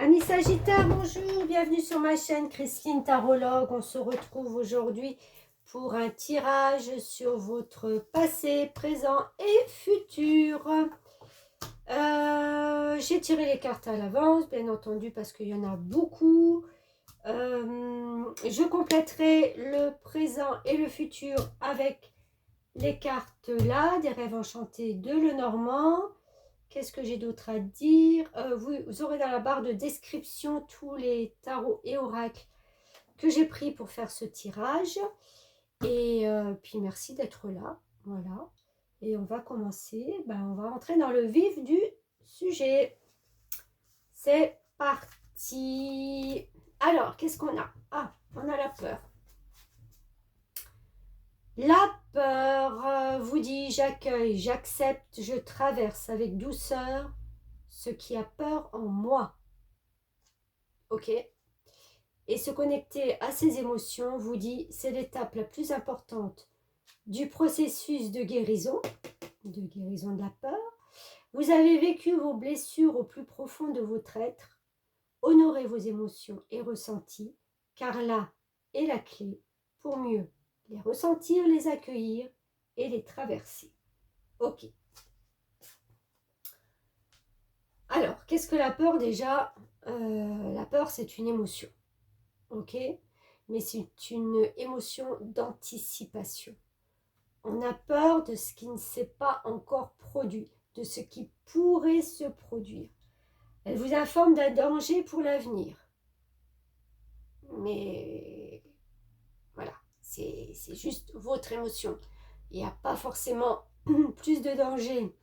Amis Sagittaires, bonjour, bienvenue sur ma chaîne Christine Tarologue. On se retrouve aujourd'hui pour un tirage sur votre passé, présent et futur. J'ai tiré les cartes à l'avance, bien entendu, parce qu'il y en a beaucoup. Je compléterai le présent et le futur avec les cartes là, des rêves enchantés de Lenormand. Qu'est-ce que j'ai d'autre à dire? Vous aurez dans la barre de description tous les tarots et oracles que j'ai pris pour faire ce tirage. Et puis merci d'être là. Voilà. Et on va commencer. On va rentrer dans le vif du sujet. C'est parti. Alors, qu'est-ce qu'on a? Ah, on a la peur. La peur vous dit: j'accueille, j'accepte, je traverse avec douceur ce qui a peur en moi. Ok. Et se connecter à ses émotions vous dit: c'est l'étape la plus importante du processus de guérison de la peur. Vous avez vécu vos blessures au plus profond de votre être. Honorez vos émotions et ressentis, car là est la clé pour mieux les ressentir, les accueillir et les traverser. Ok. Alors, qu'est-ce que la peur déjà? La peur, c'est une émotion. Ok? Mais c'est une émotion d'anticipation. On a peur de ce qui ne s'est pas encore produit, de ce qui pourrait se produire. Elle vous informe d'un danger pour l'avenir. Mais voilà, c'est juste votre émotion. Il n'y a pas forcément plus de danger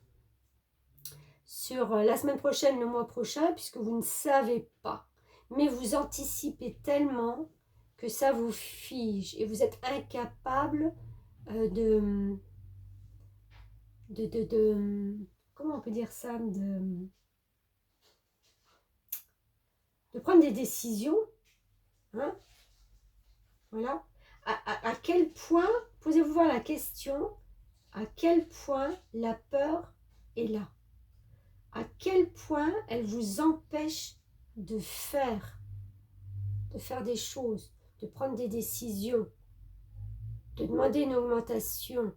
sur la semaine prochaine, le mois prochain, puisque vous ne savez pas. Mais vous anticipez tellement que ça vous fige et vous êtes incapable de comment on peut dire ça, de prendre des décisions, hein, voilà. À quel point, posez-vous voir la question, à quel point la peur est là, à quel point elle vous empêche de faire des choses, de prendre des décisions, de demander une augmentation,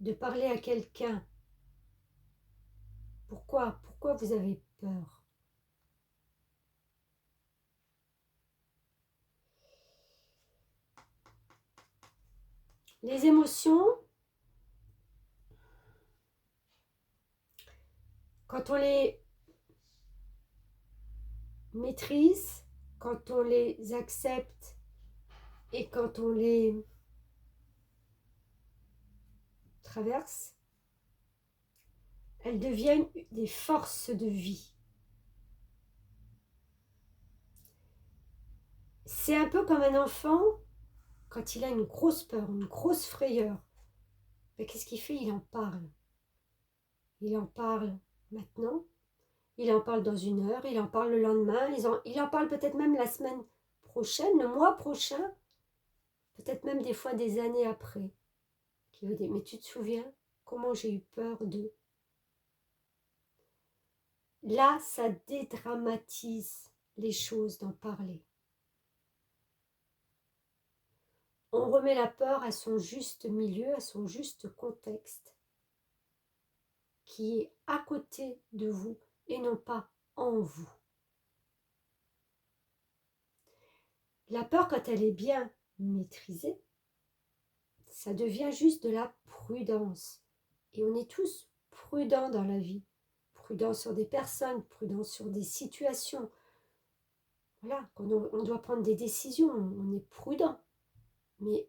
de parler à quelqu'un. Pourquoi vous avez peur? Les émotions, quand on les maîtrise, quand on les accepte et quand on les traverse, elles deviennent des forces de vie. C'est un peu comme un enfant quand il a une grosse peur, une grosse frayeur. Mais qu'est-ce qu'il fait? Il en parle. Il en parle maintenant, il en parle dans une heure, il en parle le lendemain, il en parle peut-être même la semaine prochaine, le mois prochain, peut-être même des fois des années après. Qui veut dire: mais tu te souviens comment j'ai eu peur de... Là, ça dédramatise les choses d'en parler. On remet la peur à son juste milieu, à son juste contexte, qui est à côté de vous et non pas en vous. La peur, quand elle est bien maîtrisée, ça devient juste de la prudence. Et on est tous prudents dans la vie. Prudents sur des personnes, prudents sur des situations. Voilà, quand on doit prendre des décisions, on est prudent. Mais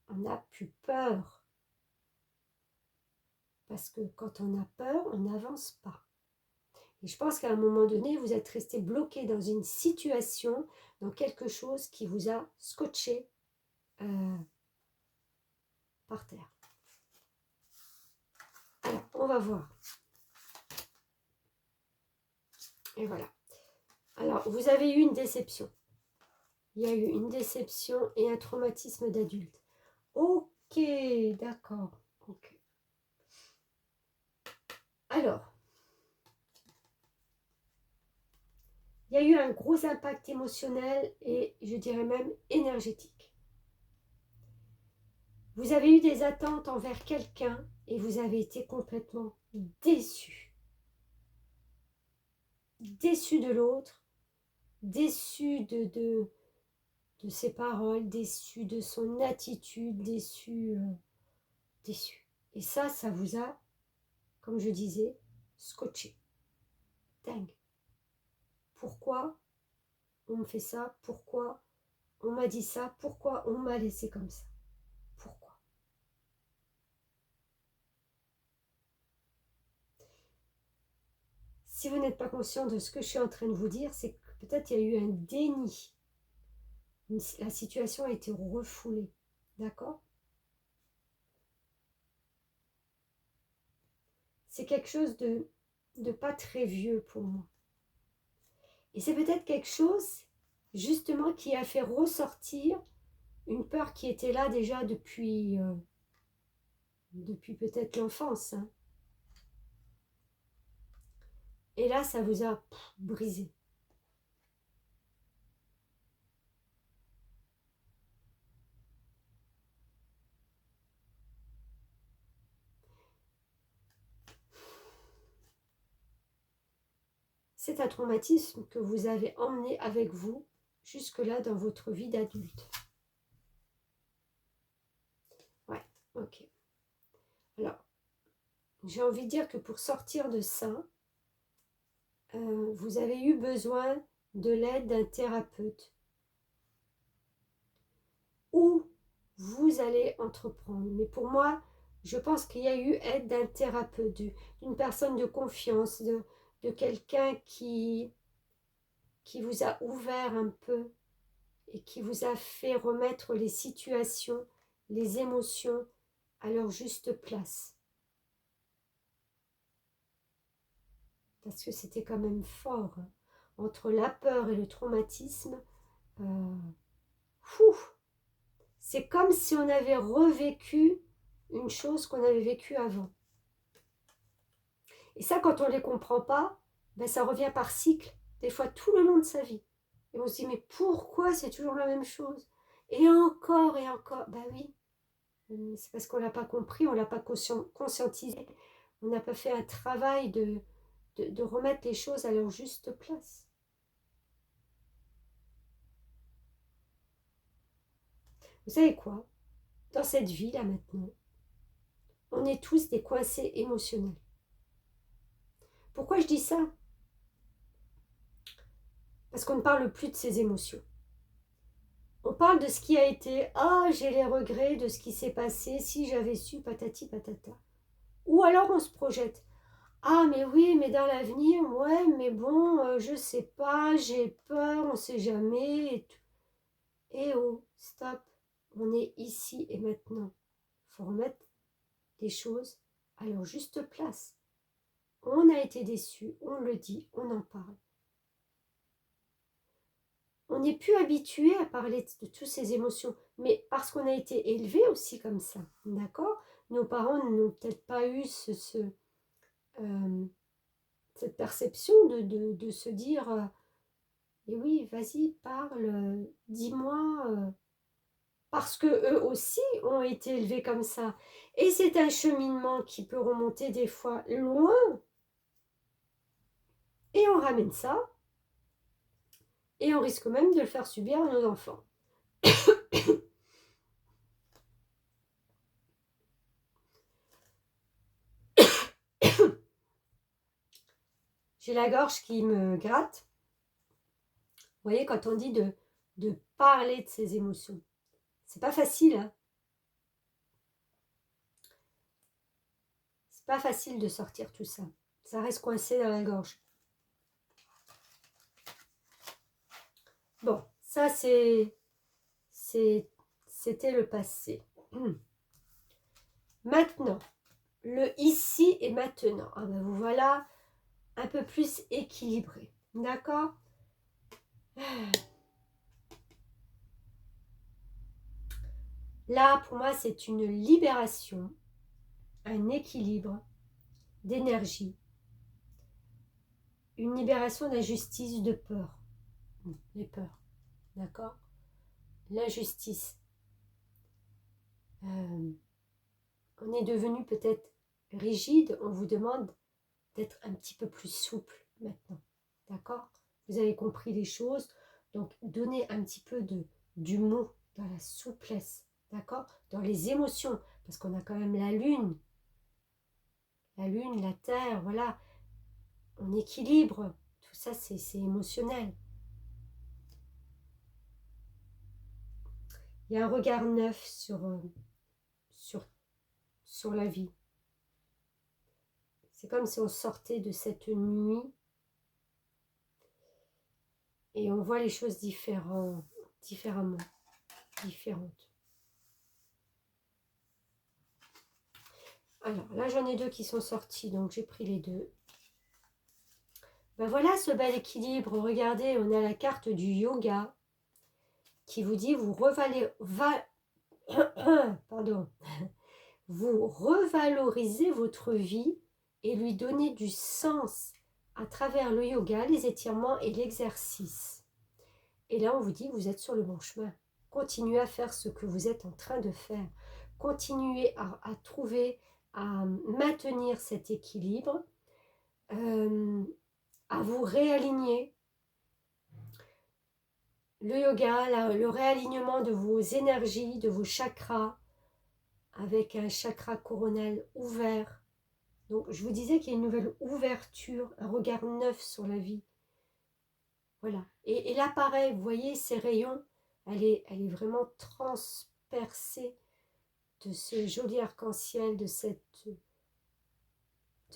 on n'a plus peur. Parce que quand on a peur, on n'avance pas. Et je pense qu'à un moment donné, vous êtes resté bloqué dans une situation, dans quelque chose qui vous a scotché par terre. Alors, on va voir. Et voilà. Alors, vous avez eu une déception. Il y a eu une déception et un traumatisme d'adulte. Ok, d'accord. Ok. Alors, il y a eu un gros impact émotionnel et je dirais même énergétique. Vous avez eu des attentes envers quelqu'un et vous avez été complètement déçu. Déçu de l'autre, déçu de ses paroles, déçu de son attitude, déçu. Et ça vous a, comme je disais, scotché. Dingue. Pourquoi on me fait ça? Pourquoi on m'a dit ça? Pourquoi on m'a laissé comme ça? Pourquoi? Si vous n'êtes pas conscient de ce que je suis en train de vous dire, c'est que peut-être il y a eu un déni. La situation a été refoulée. D'accord? C'est quelque chose de pas très vieux pour moi. Et c'est peut-être quelque chose, justement, qui a fait ressortir une peur qui était là déjà depuis peut-être l'enfance. Hein. Et là, ça vous a brisé. C'est un traumatisme que vous avez emmené avec vous jusque-là dans votre vie d'adulte. Ouais, ok. Alors, j'ai envie de dire que pour sortir de ça, vous avez eu besoin de l'aide d'un thérapeute. Ou vous allez entreprendre. Mais pour moi, je pense qu'il y a eu aide d'un thérapeute, d'une personne de confiance, de quelqu'un qui vous a ouvert un peu et qui vous a fait remettre les situations, les émotions à leur juste place. Parce que c'était quand même fort. Hein. Entre la peur et le traumatisme, c'est comme si on avait revécu une chose qu'on avait vécue avant. Et ça, quand on ne les comprend pas, ben ça revient par cycle, des fois tout le long de sa vie. Et on se dit, mais pourquoi c'est toujours la même chose? Et encore, ben oui, c'est parce qu'on ne l'a pas compris, on ne l'a pas conscientisé. On n'a pas fait un travail de remettre les choses à leur juste place. Vous savez quoi? Dans cette vie là maintenant, on est tous des coincés émotionnels. Pourquoi je dis ça? Parce qu'on ne parle plus de ses émotions. On parle de ce qui a été, ah, j'ai les regrets de ce qui s'est passé, si j'avais su, patati patata. Ou alors on se projette, ah, mais oui, mais dans l'avenir, ouais, mais bon, je sais pas, j'ai peur, on sait jamais. Et, et oh, stop, on est ici et maintenant. Il faut remettre les choses à leur juste place. On a été déçus, on le dit, on en parle. On n'est plus habitué à parler de toutes ces émotions, mais parce qu'on a été élevé aussi comme ça, d'accord? Nos parents n'ont peut-être pas eu cette perception de se dire et oui, vas-y, parle, dis-moi, parce que eux aussi ont été élevés comme ça. Et c'est un cheminement qui peut remonter des fois loin, et on ramène ça, et on risque même de le faire subir à nos enfants. J'ai la gorge qui me gratte. Vous voyez, quand on dit de parler de ses émotions, c'est pas facile. Hein, c'est pas facile de sortir tout ça. Ça reste coincé dans la gorge. Bon, ça c'était le passé. Maintenant, le ici et maintenant. Ah ben vous voilà un peu plus équilibré. D'accord? Là, pour moi, c'est une libération, un équilibre d'énergie, une libération d'injustice, de peur. les peurs, d'accord? L'injustice. On est devenu peut-être rigide, on vous demande d'être un petit peu plus souple maintenant, d'accord? Vous avez compris les choses, donc donnez un petit peu d'humour dans la souplesse, d'accord? Dans les émotions, parce qu'on a quand même la lune, la terre, voilà, on équilibre, tout ça c'est émotionnel. Il y a un regard neuf sur la vie. C'est comme si on sortait de cette nuit et on voit les choses différemment. Alors là j'en ai deux qui sont sortis, donc j'ai pris les deux. Ben voilà ce bel équilibre. Regardez, on a la carte du yoga qui vous dit vous revalorisez votre vie et lui donnez du sens à travers le yoga, les étirements et l'exercice. Et là, on vous dit, vous êtes sur le bon chemin. Continuez à faire ce que vous êtes en train de faire. Continuez à trouver, à maintenir cet équilibre, à vous réaligner. Le yoga, le réalignement de vos énergies, de vos chakras, avec un chakra coronal ouvert. Donc, je vous disais qu'il y a une nouvelle ouverture, un regard neuf sur la vie. Voilà. Et là, pareil, vous voyez, ces rayons, elle est vraiment transpercée de ce joli arc-en-ciel, de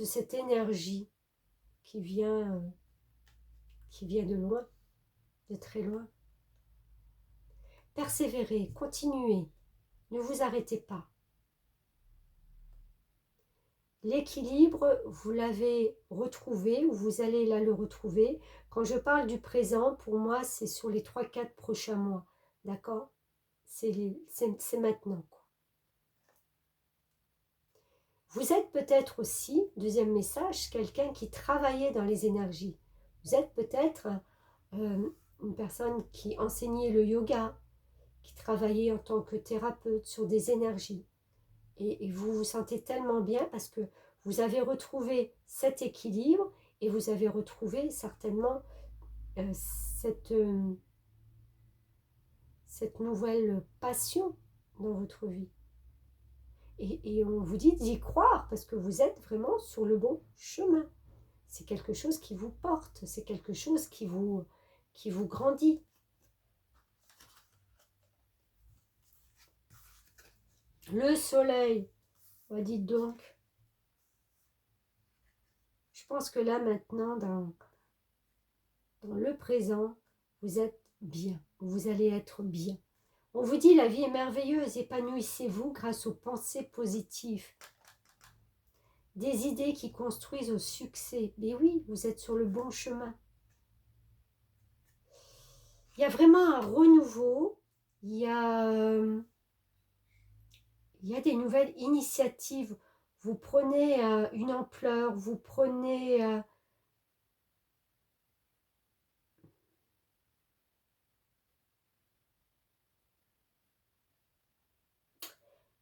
cette énergie qui vient de loin, de très loin. Persévérez, continuez, ne vous arrêtez pas. L'équilibre, vous l'avez retrouvé ou vous allez là le retrouver. Quand je parle du présent, pour moi, c'est sur les 3-4 prochains mois. D'accord? C'est maintenant, quoi. Vous êtes peut-être aussi, deuxième message, quelqu'un qui travaillait dans les énergies. Vous êtes peut-être une personne qui enseignait le yoga, qui travaillait en tant que thérapeute sur des énergies. Et vous vous sentez tellement bien parce que vous avez retrouvé cet équilibre et vous avez retrouvé certainement cette nouvelle passion dans votre vie. Et on vous dit d'y croire parce que vous êtes vraiment sur le bon chemin. C'est quelque chose qui vous porte, c'est quelque chose qui vous grandit. Le soleil, oh, dites donc. Je pense que là maintenant, dans le présent, vous êtes bien, vous allez être bien. On vous dit la vie est merveilleuse, épanouissez-vous grâce aux pensées positives. Des idées qui construisent au succès. Mais oui, vous êtes sur le bon chemin. Il y a vraiment un renouveau, il y a des nouvelles initiatives. Vous prenez une ampleur, vous prenez...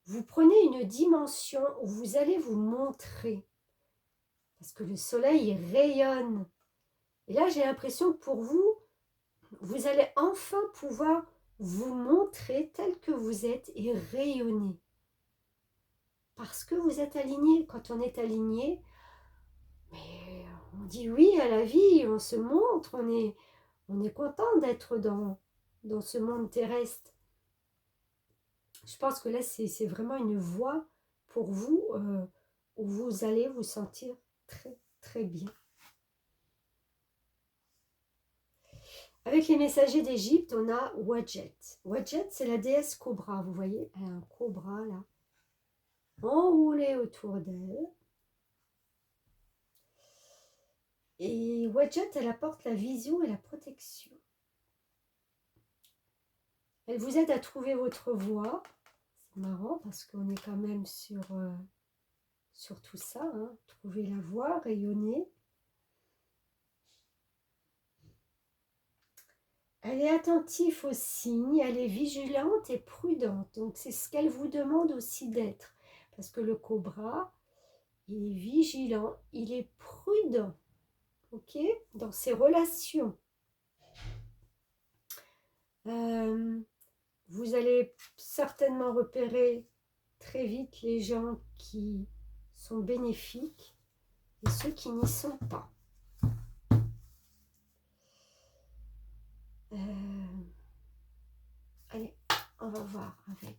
vous prenez une dimension où vous allez vous montrer. Parce que le soleil rayonne. Et là, j'ai l'impression que pour vous, vous allez enfin pouvoir vous montrer tel que vous êtes et rayonner. Parce que vous êtes aligné. Quand on est aligné, mais on dit oui à la vie, on se montre, on est content d'être dans ce monde terrestre. Je pense que là, c'est vraiment une voie pour vous où vous allez vous sentir très, très bien. Avec les messagers d'Égypte, on a Wadjet. Wadjet, c'est la déesse Cobra, vous voyez, elle a un cobra là, enroulé autour d'elle. Et Wadjet, elle apporte la vision et la protection. Elle vous aide à trouver votre voie. C'est marrant parce qu'on est quand même sur tout ça, hein. Trouver la voie, rayonner. Elle est attentive aux signes, elle est vigilante et prudente. Donc, c'est ce qu'elle vous demande aussi d'être. Parce que le cobra, il est vigilant, il est prudent. Ok? Dans ses relations. Vous allez certainement repérer très vite les gens qui sont bénéfiques et ceux qui n'y sont pas. Allez, on va voir avec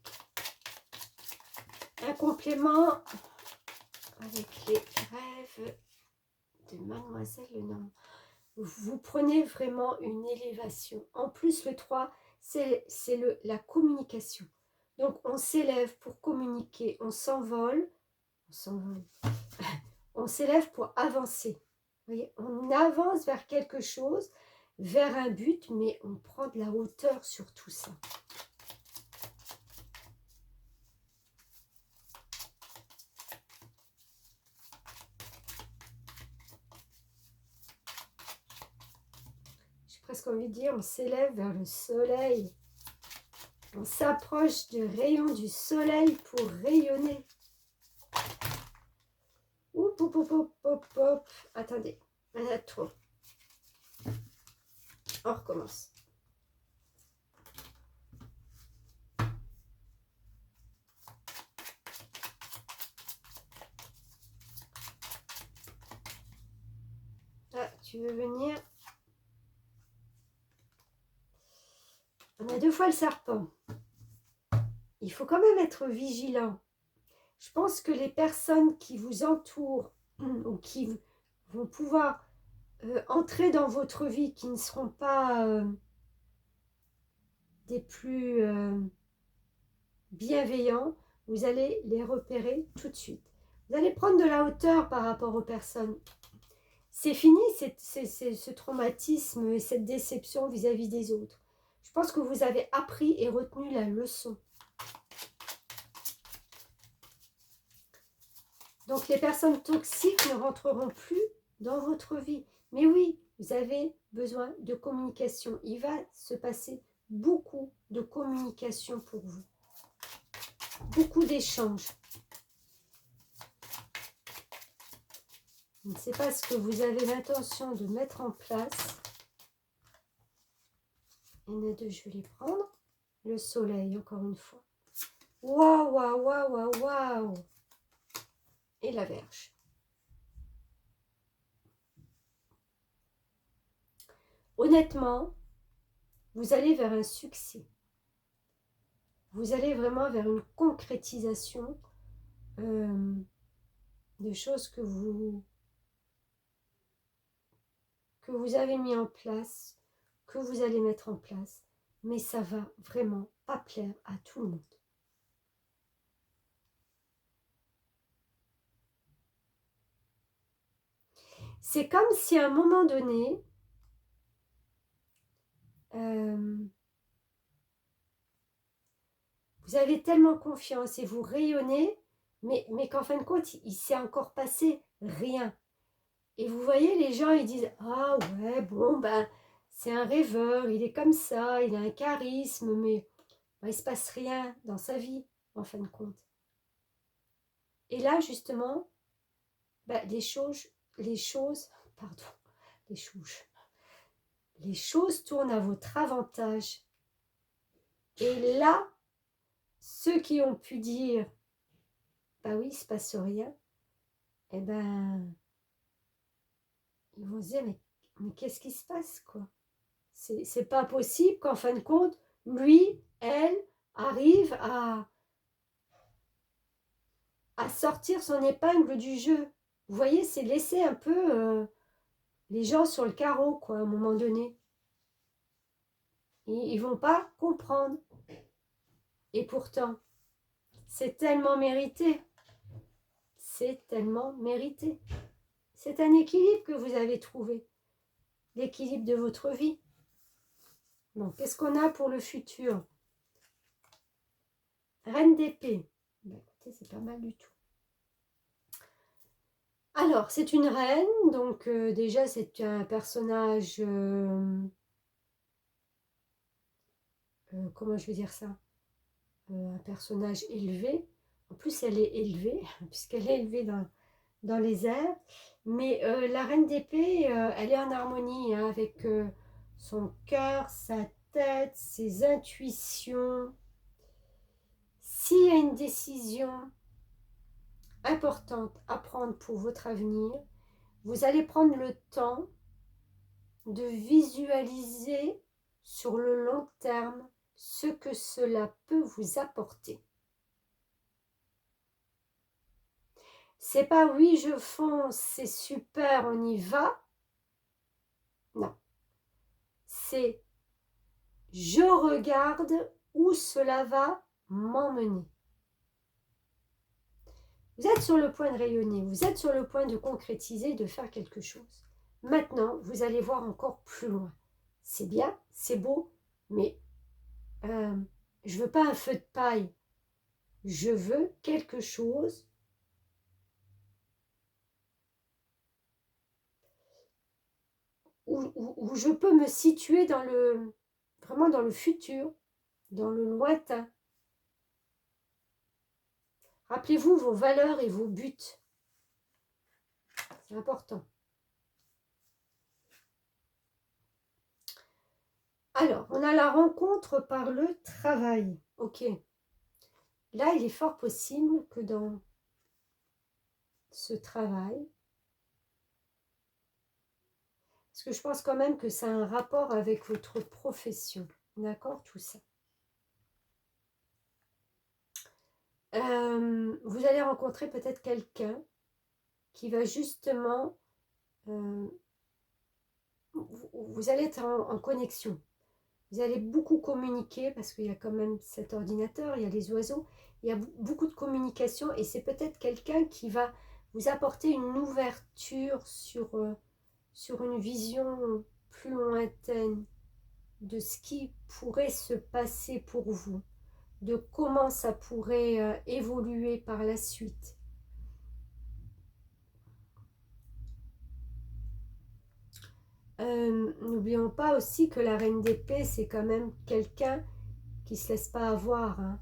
un complément avec les rêves de Mademoiselle Lenormand. Vous prenez vraiment une élévation. En plus, le 3, c'est la communication. Donc, on s'élève pour communiquer, on s'envole, on s'élève pour avancer. Vous voyez, on avance vers quelque chose, vers un but, mais on prend de la hauteur sur tout ça. J'ai presque envie de dire, on s'élève vers le soleil. On s'approche du rayon du soleil pour rayonner. Oup, oup, oup, oup, oup, oup. Attendez, il y en a trop. On recommence. Ah, tu veux venir? On a 2 fois le serpent. Il faut quand même être vigilant. Je pense que les personnes qui vous entourent ou qui vont pouvoir entrer dans votre vie, qui ne seront pas des plus bienveillants, vous allez les repérer tout de suite. Vous allez prendre de la hauteur par rapport aux personnes. C'est fini ce traumatisme et cette déception vis-à-vis des autres. Je pense que vous avez appris et retenu la leçon. Donc les personnes toxiques ne rentreront plus dans votre vie. Mais oui, vous avez besoin de communication. Il va se passer beaucoup de communication pour vous. Beaucoup d'échanges. Je ne sais pas ce que vous avez l'intention de mettre en place. Il y en a 2, je vais les prendre. Le soleil, encore une fois. Waouh, waouh, waouh, waouh, waouh. Et la Vierge. Honnêtement, vous allez vers un succès. Vous allez vraiment vers une concrétisation de choses que vous avez mis en place, que vous allez mettre en place, mais ça va vraiment pas plaire à tout le monde. C'est comme si à un moment donné, vous avez tellement confiance et vous rayonnez, mais qu'en fin de compte, il s'est encore passé rien. Et vous voyez, les gens, ils disent « Ah ouais, bon, ben, c'est un rêveur, il est comme ça, il a un charisme, mais ben, il ne se passe rien dans sa vie, en fin de compte. » Et là, justement, ben, les choses tournent à votre avantage. Et là, ceux qui ont pu dire « Bah oui, il ne se passe rien », eh ben, ils vont se dire « Mais qu'est-ce qui se passe, quoi ?» C'est pas possible qu'en fin de compte, lui, elle, arrive à sortir son épingle du jeu. Vous voyez, c'est laisser un peu les gens sur le carreau, quoi, à un moment donné. Ils vont pas comprendre. Et pourtant, c'est tellement mérité. C'est tellement mérité. C'est un équilibre que vous avez trouvé. L'équilibre de votre vie. Donc, qu'est-ce qu'on a pour le futur? Reine d'épée. Ben, écoutez, c'est pas mal du tout. Alors, c'est une reine, donc déjà, c'est un personnage comment je veux dire ça, un personnage élevé. En plus, elle est élevée, puisqu'elle est élevée dans les airs. Mais la reine d'épée, elle est en harmonie hein, avec son cœur, sa tête, ses intuitions. S'il y a une décision importante à prendre pour votre avenir, vous allez prendre le temps de visualiser sur le long terme ce que cela peut vous apporter. C'est pas oui, je fonce, c'est super, on y va. Non. C'est je regarde où cela va m'emmener. Vous êtes sur le point de rayonner, vous êtes sur le point de concrétiser, de faire quelque chose. Maintenant, vous allez voir encore plus loin. C'est bien, c'est beau, mais je ne veux pas un feu de paille. Je veux quelque chose où je peux me situer vraiment dans le futur, dans le lointain. Rappelez-vous vos valeurs et vos buts. C'est important. Alors, on a la rencontre par le travail. Ok. Là, il est fort possible que dans ce travail, parce que je pense quand même que ça a un rapport avec votre profession. D'accord, tout ça. Vous allez rencontrer peut-être quelqu'un qui va justement... vous allez être en connexion. Vous allez beaucoup communiquer parce qu'il y a quand même cet ordinateur, il y a les oiseaux, il y a beaucoup de communication et c'est peut-être quelqu'un qui va vous apporter une ouverture sur une vision plus lointaine de ce qui pourrait se passer pour vous, de comment ça pourrait évoluer par la suite. N'oublions pas aussi que la reine d'épée, c'est quand même quelqu'un qui ne se laisse pas avoir. Hein.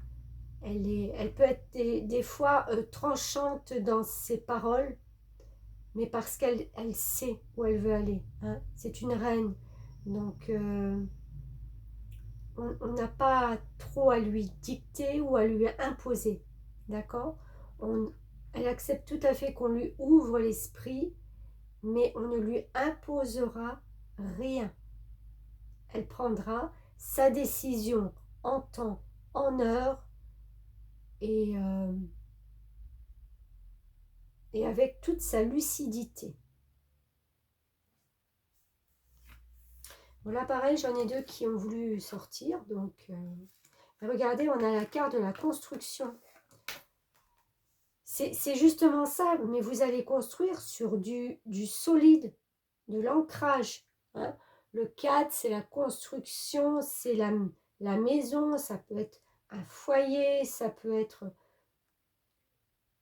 Elle peut être des fois tranchante dans ses paroles, mais parce qu'elle sait où elle veut aller. Hein. C'est une reine. Donc, on n'a pas trop à lui dicter ou à lui imposer. D'accord ? Elle accepte tout à fait qu'on lui ouvre l'esprit, mais on ne lui imposera rien. Elle prendra sa décision en temps, en heure et avec toute sa lucidité. Bon, là, pareil, j'en ai deux qui ont voulu sortir. Donc, regardez, on a la carte de la construction. C'est justement ça, mais vous allez construire sur du solide, de l'ancrage. Hein. Le 4, c'est la construction, c'est la maison, ça peut être un foyer, ça peut être...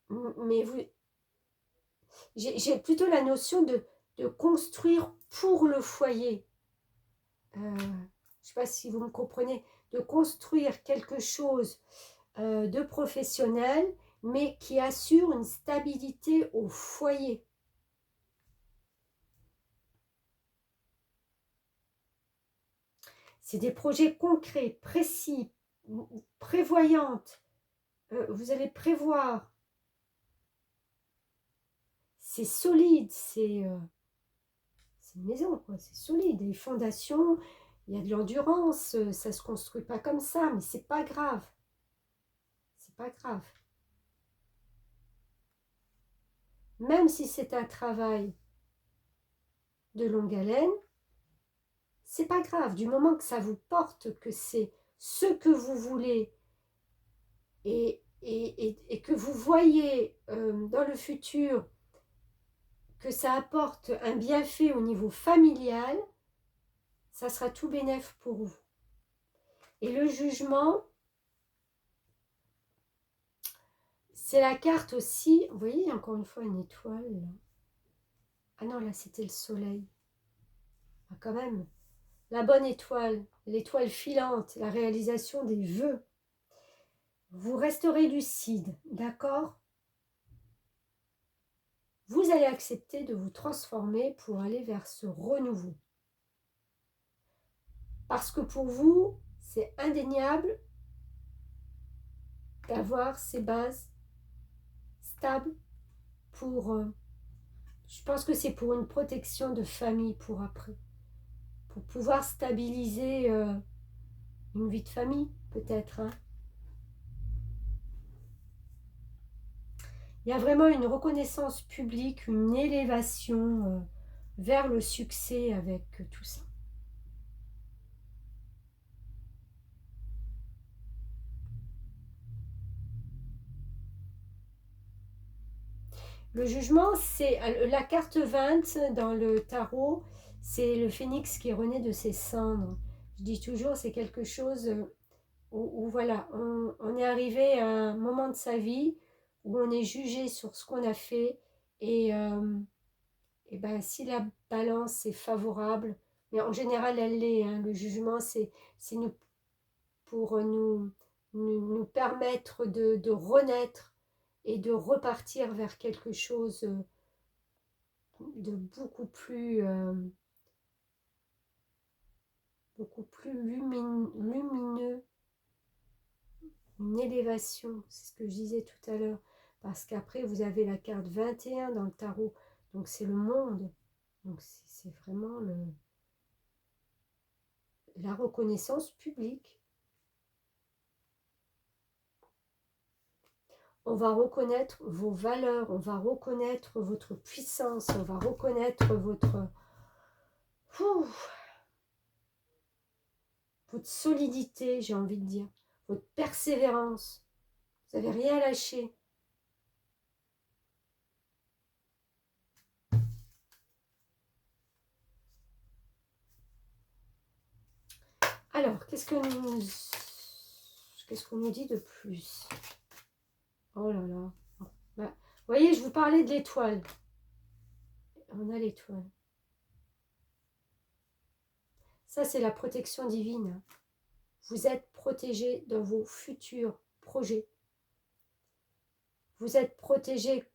Mais j'ai plutôt la notion de construire pour le foyer. Je ne sais pas si vous me comprenez, de construire quelque chose de professionnel, mais qui assure une stabilité au foyer. C'est des projets concrets, précis, prévoyantes. Vous allez prévoir. C'est solide, c'est une maison, quoi. C'est solide. Les fondations, il y a de l'endurance, ça ne se construit pas comme ça, mais c'est pas grave. C'est pas grave. Même si c'est un travail de longue haleine, c'est pas grave. Du moment que ça vous porte, que c'est ce que vous voulez et que vous voyez dans le futur que ça apporte un bienfait au niveau familial, ça sera tout bénef pour vous. Et le jugement, c'est la carte aussi, vous voyez, encore une fois, une étoile. Là. Ah non, là, c'était le soleil. Ah, quand même. la bonne étoile, l'étoile filante, la réalisation des vœux. Vous resterez lucide, d'accord? Vous allez accepter de vous transformer pour aller vers ce renouveau. Parce que pour vous, c'est indéniable d'avoir ces bases stables pour... je pense que c'est pour une protection de famille pour après. Pour pouvoir stabiliser une vie de famille, peut-être. Hein. Il y a vraiment une reconnaissance publique, une élévation vers le succès avec tout ça. Le jugement, c'est la carte 20 dans le tarot, c'est le phénix qui renaît de ses cendres. Je dis toujours, c'est quelque chose où voilà, on est arrivé à un moment de sa vie où on est jugé sur ce qu'on a fait et ben, si la balance est favorable, mais en général elle l'est, hein, le jugement c'est pour nous permettre de renaître et de repartir vers quelque chose de beaucoup plus lumineux, une élévation, c'est ce que je disais tout à l'heure, parce qu'après vous avez la carte 21 dans le tarot, donc c'est le monde, donc c'est vraiment la reconnaissance publique. On va reconnaître vos valeurs, on va reconnaître votre puissance, on va reconnaître votre solidité, j'ai envie de dire, votre persévérance. Vous n'avez rien lâché. Alors, qu'est-ce qu'on nous dit de plus? Oh là là. Bah, vous voyez, je vous parlais de l'étoile. On a l'étoile. Ça, c'est la protection divine. Vous êtes protégé dans vos futurs projets. Vous êtes protégé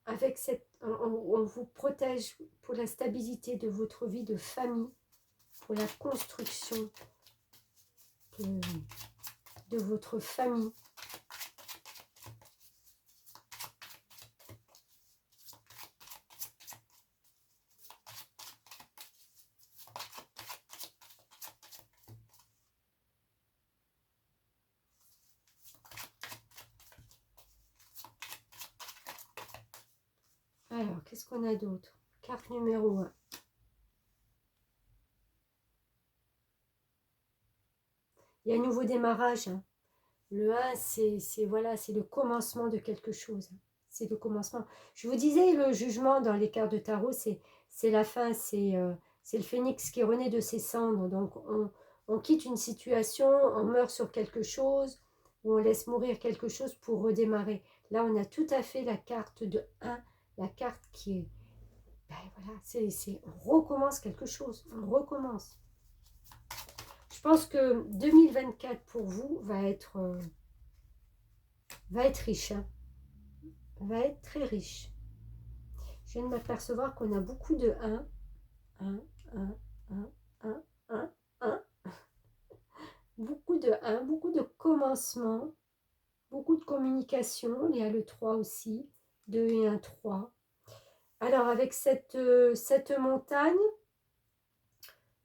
avec cette... On vous protège pour la stabilité de votre vie de famille, pour la construction de votre famille. Alors, qu'est-ce qu'on a d'autre? Carte numéro 1. Il y a un nouveau démarrage. Hein. Le 1, c'est voilà, c'est le commencement de quelque chose. C'est le commencement. Je vous disais, le jugement dans les cartes de tarot, c'est la fin. C'est le phénix qui renaît de ses cendres. Donc, on quitte une situation, on meurt sur quelque chose, ou on laisse mourir quelque chose pour redémarrer. Là, on a tout à fait la carte de 1, la carte qui est... Ben voilà, on recommence quelque chose, on recommence. Je pense que 2024 pour vous va être riche, hein. Va être très riche. Je viens de m'apercevoir qu'on a beaucoup de 1, 1, 1, 1, 1, 1, 1. Beaucoup de 1, beaucoup de commencements, beaucoup de communication. Il y a le 3 aussi, 2 et 1, 3. Alors avec cette montagne,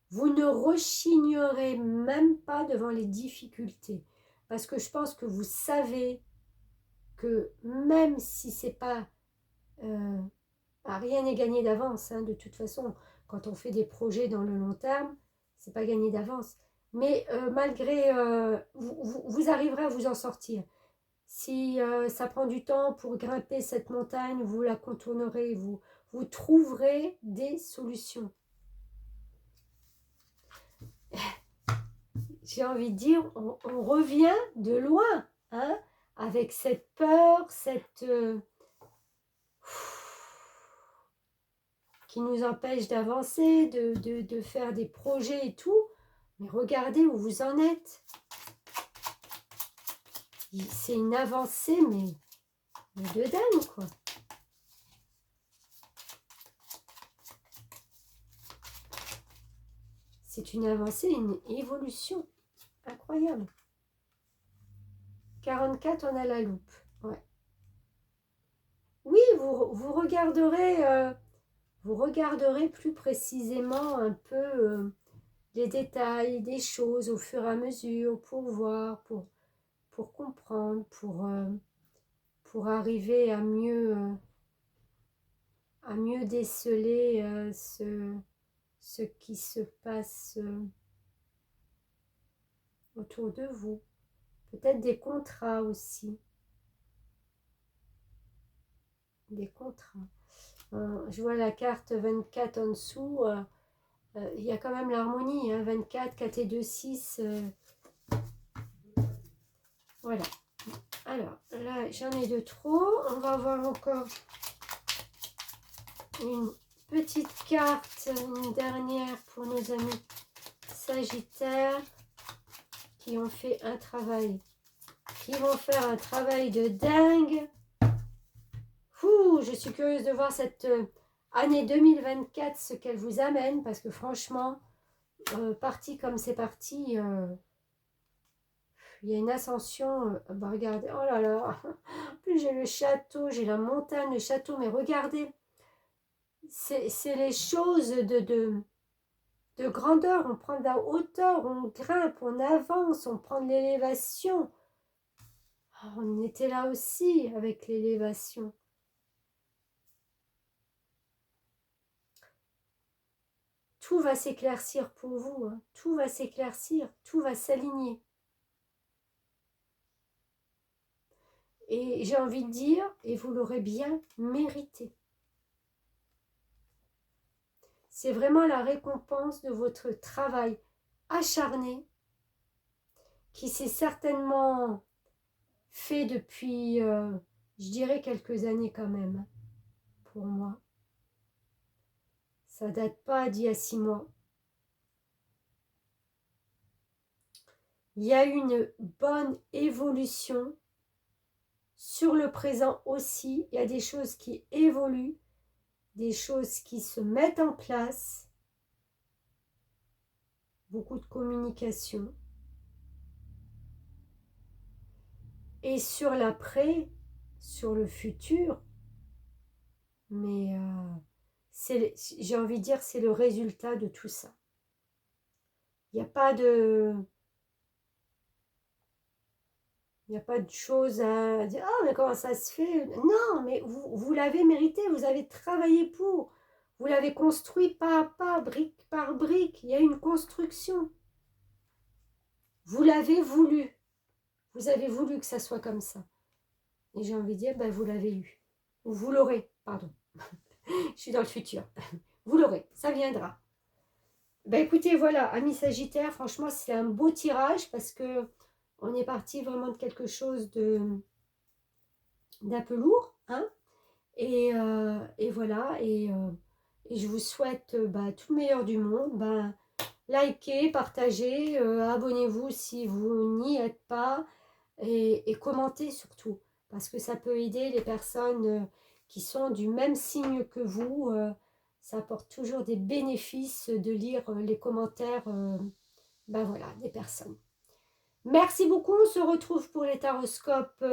vous ne rechignerez même pas devant les difficultés. Parce que je pense que vous savez que même si c'est pas... rien n'est gagné d'avance. Hein, de toute façon, quand on fait des projets dans le long terme, c'est pas gagné d'avance. Mais malgré... vous arriverez à vous en sortir. Si ça prend du temps pour grimper cette montagne, vous la contournerez, vous trouverez des solutions. J'ai envie de dire, on revient de loin, hein, avec cette peur, cette... qui nous empêchent d'avancer, de faire des projets et tout. Mais regardez où vous en êtes. C'est une avancée, mais de dingue, quoi. C'est une avancée, une évolution incroyable. 44, on a la loupe. Ouais. Oui, vous regarderez plus précisément un peu les détails des choses au fur et à mesure pour voir, pour comprendre, pour arriver à mieux déceler ce qui se passe autour de vous. Peut-être des contrats aussi. Des contrats. Je vois la carte 24 en dessous. Il y a quand même l'harmonie. Hein, 24, 4 et 2, 6. Voilà. Alors, là, j'en ai de trop. On va voir encore une petite carte, une dernière pour nos amis Sagittaires qui ont fait un travail, qui vont faire un travail de dingue. Je suis curieuse de voir cette année 2024, ce qu'elle vous amène, parce que franchement, parti comme c'est parti, il y a une ascension. Bah regardez, oh là là, en plus j'ai le château, j'ai la montagne, le château, mais regardez, c'est les choses de grandeur, on prend de la hauteur, on grimpe, on avance, on prend de l'élévation. Oh, on était là aussi avec l'élévation. Tout va s'éclaircir pour vous, hein. Tout va s'éclaircir, tout va s'aligner. Et j'ai envie de dire, et vous l'aurez bien mérité. C'est vraiment la récompense de votre travail acharné qui s'est certainement fait depuis, je dirais, quelques années quand même, pour moi. Ça date pas d'il y a 6 mois. Il y a une bonne évolution sur le présent aussi. Il y a des choses qui évoluent, des choses qui se mettent en place, beaucoup de communication. Et sur l'après, sur le futur, mais j'ai envie de dire, c'est le résultat de tout ça. Il n'y a pas de... Il n'y a pas de choses à dire, ah mais comment ça se fait? Non, mais vous l'avez mérité, vous avez travaillé pour, vous l'avez construit pas à pas, brique par brique, il y a une construction. Vous l'avez voulu, vous avez voulu que ça soit comme ça. Et j'ai envie de dire, ben, vous l'avez eu. Ou vous l'aurez, pardon. Je suis dans le futur. Vous l'aurez, ça viendra. Ben écoutez, voilà, amis Sagittaires, franchement, c'est un beau tirage parce que on est parti vraiment de quelque chose d'un peu lourd, hein. Et voilà, et je vous souhaite tout le meilleur du monde. Likez, partagez, abonnez-vous si vous n'y êtes pas, et commentez surtout, parce que ça peut aider les personnes qui sont du même signe que vous. Ça apporte toujours des bénéfices de lire les commentaires voilà, des personnes. Merci beaucoup, on se retrouve pour les taroscopes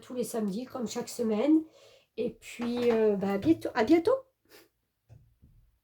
tous les samedis, comme chaque semaine. Et puis, à bientôt.